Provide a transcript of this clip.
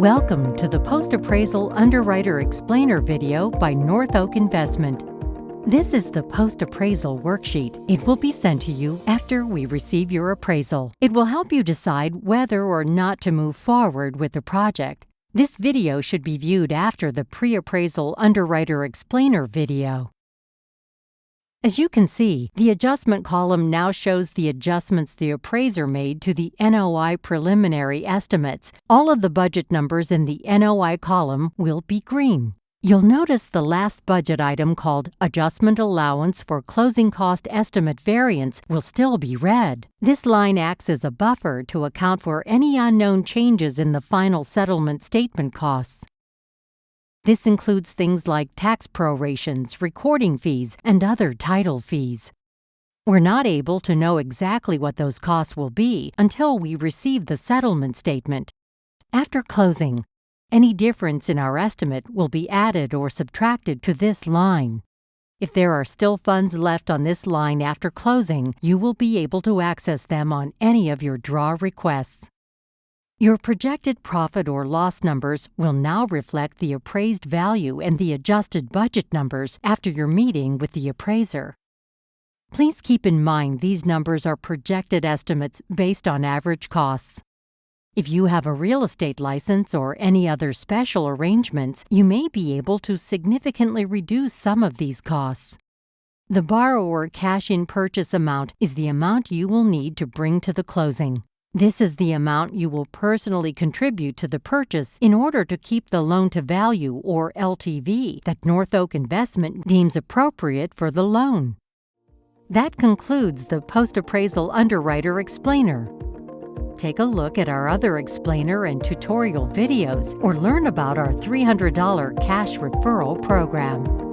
Welcome to the Post Appraisal Underwriter Explainer video by North Oak Investment. This is the Post Appraisal Worksheet. It will be sent to you after we receive your appraisal. It will help you decide whether or not to move forward with the project. This video should be viewed after the Pre-Appraisal Underwriter Explainer video. As you can see, the adjustment column now shows the adjustments the appraiser made to the NOI preliminary estimates. All of the budget numbers in the NOI column will be green. You'll notice the last budget item called Adjustment Allowance for Closing Cost Estimate Variance will still be red. This line acts as a buffer to account for any unknown changes in the final settlement statement costs. This includes things like tax prorations, recording fees, and other title fees. We're not able to know exactly what those costs will be until we receive the settlement statement. After closing, any difference in our estimate will be added or subtracted to this line. If there are still funds left on this line after closing, you will be able to access them on any of your draw requests. Your projected profit or loss numbers will now reflect the appraised value and the adjusted budget numbers after your meeting with the appraiser. Please keep in mind these numbers are projected estimates based on average costs. If you have a real estate license or any other special arrangements, you may be able to significantly reduce some of these costs. The borrower cash-in purchase amount is the amount you will need to bring to the closing. This is the amount you will personally contribute to the purchase in order to keep the loan-to-value, or LTV, that North Oak Investment deems appropriate for the loan. That concludes the Post-Appraisal Underwriter Explainer. Take a look at our other explainer and tutorial videos or learn about our $300 cash referral program.